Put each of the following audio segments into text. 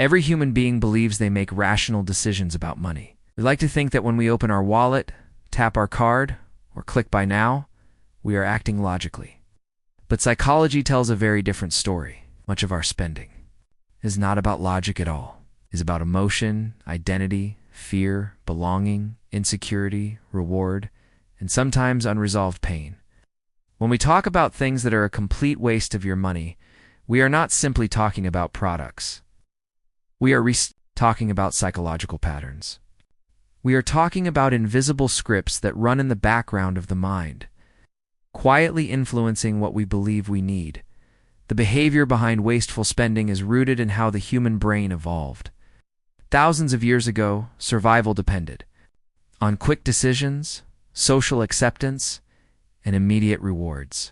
Every human being believes they make rational decisions about money. We like to think that when we open our wallet, tap our card, or click buy now, we are acting logically. But psychology tells a very different story. Much of our spending is not about logic at all. It is about emotion, identity, fear, belonging, insecurity, reward, and sometimes unresolved pain. When we talk about things that are a complete waste of your money, we are not simply talking about products. We are talking about psychological patterns. We are talking about invisible scripts that run in the background of the mind, quietly influencing what we believe we need. The behavior behind wasteful spending is rooted in how the human brain evolved. Thousands of years ago, survival depended on quick decisions, social acceptance, and immediate rewards.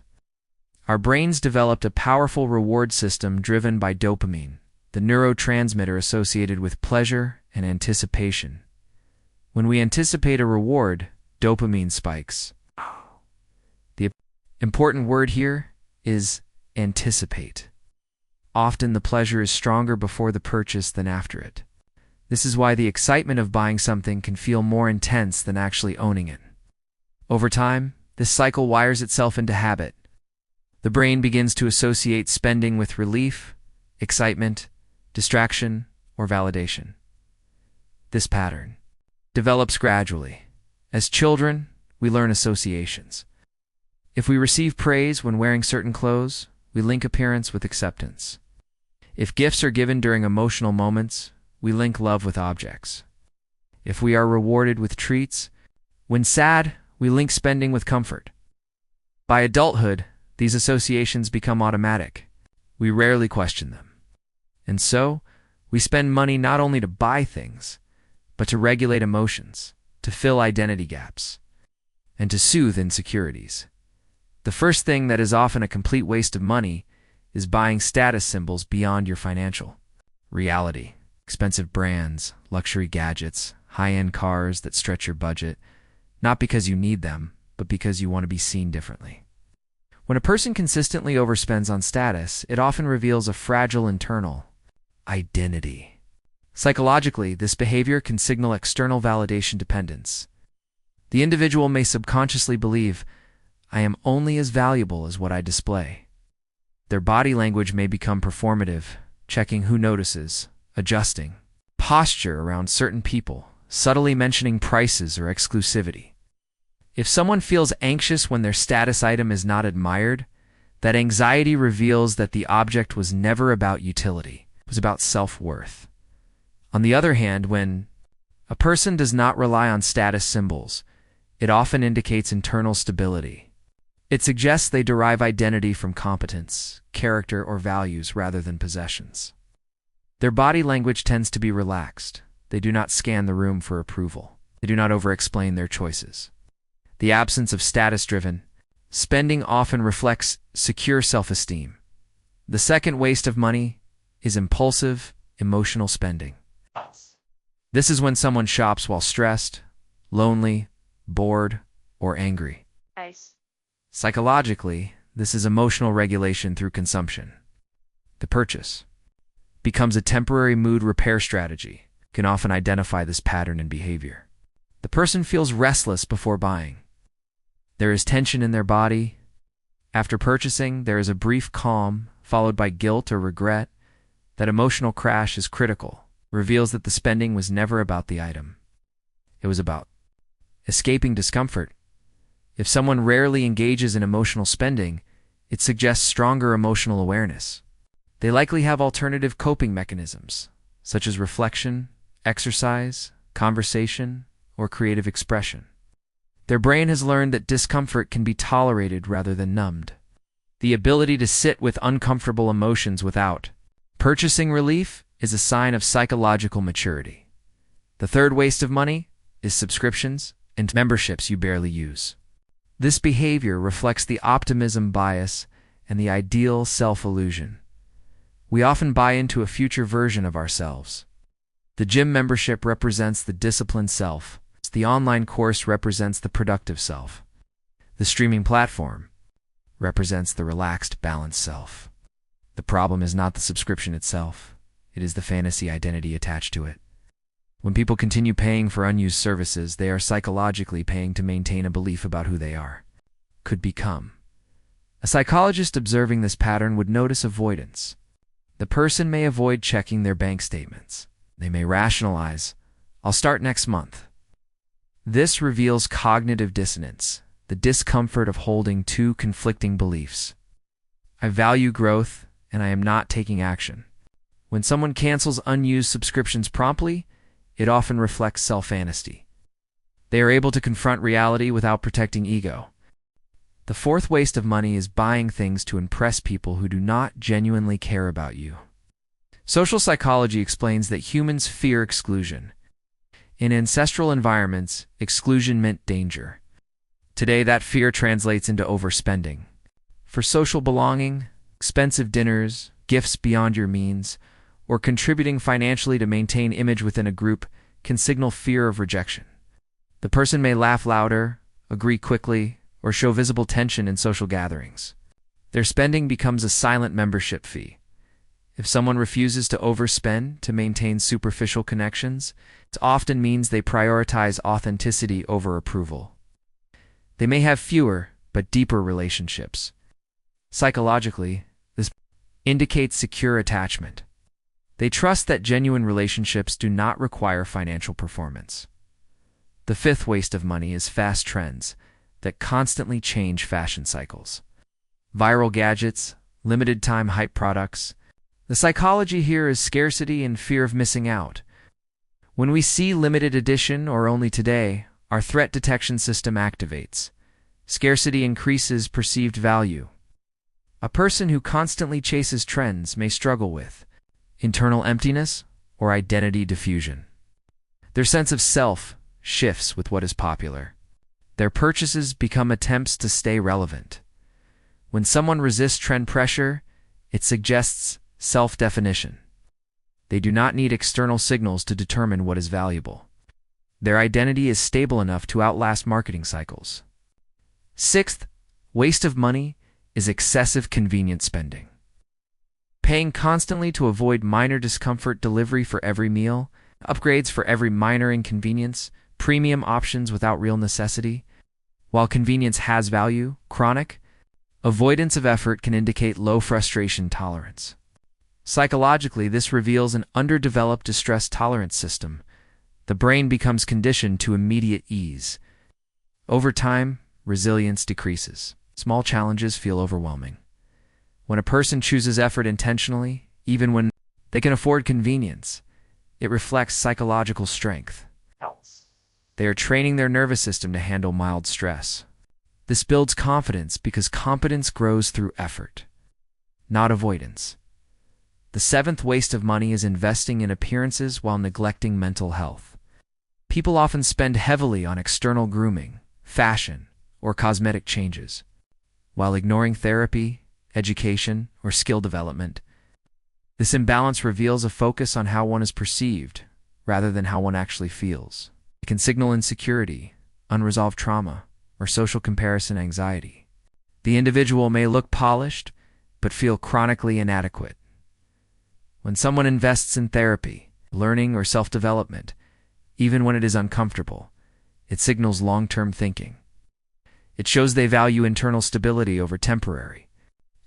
Our brains developed a powerful reward system driven by dopamine, the neurotransmitter associated with pleasure and anticipation. When we anticipate a reward, dopamine spikes. The important word here is anticipate. Often the pleasure is stronger before the purchase than after it. This is why the excitement of buying something can feel more intense than actually owning it. Over time, this cycle wires itself into habit. The brain begins to associate spending with relief, excitement, distraction, or validation. This pattern develops gradually. As children, we learn associations. If we receive praise when wearing certain clothes, we link appearance with acceptance. If gifts are given during emotional moments, we link love with objects. If we are rewarded with treats, when sad, we link spending with comfort. By adulthood, these associations become automatic. We rarely question them. And so, we spend money not only to buy things, but to regulate emotions, to fill identity gaps, and to soothe insecurities. The first thing that is often a complete waste of money is buying status symbols beyond your financial reality. Expensive brands, luxury gadgets, high-end cars that stretch your budget, not because you need them, but because you want to be seen differently. When a person consistently overspends on status, it often reveals a fragile internal identity. Psychologically, this behavior can signal external validation dependence. The individual may subconsciously believe, "I am only as valuable as what I display." Their body language may become performative, checking who notices, adjusting posture around certain people, subtly mentioning prices or exclusivity. If someone feels anxious when their status item is not admired, that anxiety reveals that the object was never about utility. It was about self-worth. On the other hand, when a person does not rely on status symbols, it often indicates internal stability. It suggests they derive identity from competence, character, or values rather than possessions. Their body language tends to be relaxed. They do not scan the room for approval. They do not over-explain their choices. The absence of status-driven spending often reflects secure self-esteem. The second waste of money is impulsive, emotional spending. This is when someone shops while stressed, lonely, bored, or angry. Nice. Psychologically, this is emotional regulation through consumption. The purchase becomes a temporary mood repair strategy, can often identify this pattern in behavior. The person feels restless before buying. There is tension in their body. After purchasing, there is a brief calm, followed by guilt or regret. That emotional crash is critical, reveals that the spending was never about the item. It was about escaping discomfort. If someone rarely engages in emotional spending, it suggests stronger emotional awareness. They likely have alternative coping mechanisms, such as reflection, exercise, conversation, or creative expression. Their brain has learned that discomfort can be tolerated rather than numbed. The ability to sit with uncomfortable emotions without purchasing relief is a sign of psychological maturity. The third waste of money is subscriptions and memberships you barely use. This behavior reflects the optimism bias and the ideal self-illusion. We often buy into a future version of ourselves. The gym membership represents the disciplined self. The online course represents the productive self. The streaming platform represents the relaxed, balanced self. The problem is not the subscription itself. it is the fantasy identity attached to it. When people continue paying for unused services, they are psychologically paying to maintain a belief about who they could become. A psychologist observing this pattern would notice avoidance. The person may avoid checking their bank statements. They may rationalize, "I'll start next month." This reveals cognitive dissonance, the discomfort of holding two conflicting beliefs. I value growth, and I am not taking action. When someone cancels unused subscriptions promptly, it often reflects self-honesty. They are able to confront reality without protecting ego. The fourth waste of money is buying things to impress people who do not genuinely care about you. Social psychology explains that humans fear exclusion. In ancestral environments, exclusion meant danger. Today, that fear translates into overspending. For social belonging, expensive dinners, gifts beyond your means, or contributing financially to maintain image within a group can signal fear of rejection. The person may laugh louder, agree quickly, or show visible tension in social gatherings. Their spending becomes a silent membership fee. If someone refuses to overspend to maintain superficial connections, it often means they prioritize authenticity over approval. They may have fewer but deeper relationships. Psychologically, this indicates secure attachment. They trust that genuine relationships do not require financial performance. The fifth waste of money is fast trends that constantly change fashion cycles. Viral gadgets, limited-time hype products. The psychology here is scarcity and fear of missing out. When we see limited edition or only today, our threat detection system activates. Scarcity increases perceived value. A person who constantly chases trends may struggle with internal emptiness or identity diffusion. Their sense of self shifts with what is popular. Their purchases become attempts to stay relevant. When someone resists trend pressure, it suggests self-definition. They do not need external signals to determine what is valuable. Their identity is stable enough to outlast marketing cycles. Sixth, waste of money is excessive convenience spending. Paying constantly to avoid minor discomfort, delivery for every meal, upgrades for every minor inconvenience, premium options without real necessity. While convenience has value, chronic avoidance of effort can indicate low frustration tolerance. Psychologically, this reveals an underdeveloped distress tolerance system. The brain becomes conditioned to immediate ease. Over time, resilience decreases. Small challenges feel overwhelming. When a person chooses effort intentionally, even when they can afford convenience, it reflects psychological strength. They are training their nervous system to handle mild stress. This builds confidence because competence grows through effort, not avoidance. The seventh waste of money is investing in appearances while neglecting mental health. People often spend heavily on external grooming, fashion, or cosmetic changes, while ignoring therapy, education, or skill development. This imbalance reveals a focus on how one is perceived rather than how one actually feels. It can signal insecurity, unresolved trauma, or social comparison anxiety. The individual may look polished, but feel chronically inadequate. When someone invests in therapy, learning, or self-development, even when it is uncomfortable, it signals long-term thinking. It shows they value internal stability over temporary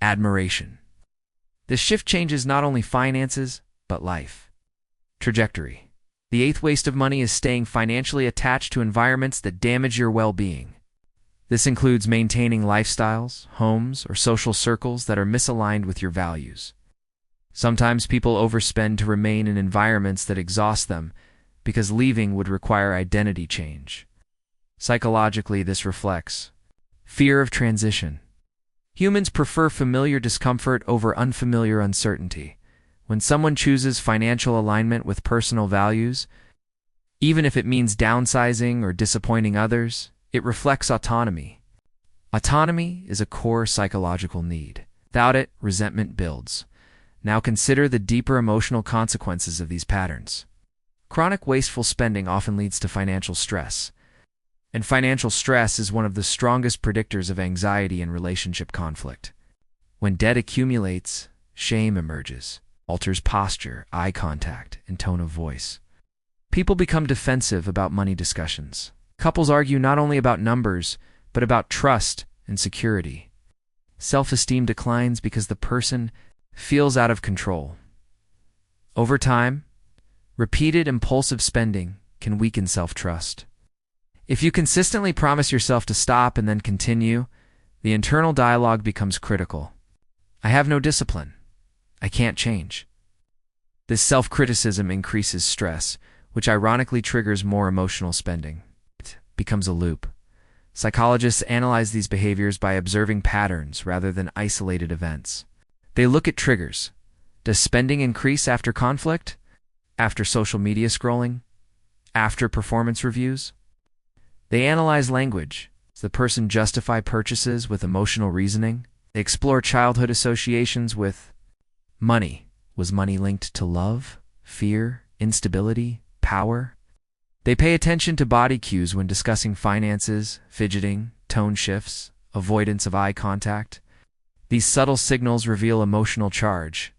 admiration. This shift changes not only finances, but life trajectory. The eighth waste of money is staying financially attached to environments that damage your well-being. This includes maintaining lifestyles, homes, or social circles that are misaligned with your values. Sometimes people overspend to remain in environments that exhaust them because leaving would require identity change. Psychologically, this reflects fear of transition. Humans prefer familiar discomfort over unfamiliar uncertainty. When someone chooses financial alignment with personal values, even if it means downsizing or disappointing others, it reflects autonomy. Autonomy is a core psychological need. Without it, resentment builds. Now consider the deeper emotional consequences of these patterns. Chronic wasteful spending often leads to financial stress, and financial stress is one of the strongest predictors of anxiety and relationship conflict. When debt accumulates, shame emerges. alters posture, eye contact, and tone of voice. People become defensive about money discussions. Couples argue not only about numbers, but about trust and security. Self-esteem declines because the person feels out of control. Over time, repeated impulsive spending can weaken self-trust. If you consistently promise yourself to stop and then continue, the internal dialogue becomes critical. I have no discipline. I can't change. This self-criticism increases stress, which ironically triggers more emotional spending. It becomes a loop. Psychologists analyze these behaviors by observing patterns rather than isolated events. They look at triggers. Does spending increase after conflict? After social media scrolling? After performance reviews? They analyze language. Does the person justify purchases with emotional reasoning? They explore childhood associations with money. Was money linked to love, fear, instability, power? They pay attention to body cues when discussing finances, fidgeting, tone shifts, avoidance of eye contact. These subtle signals reveal emotional charge,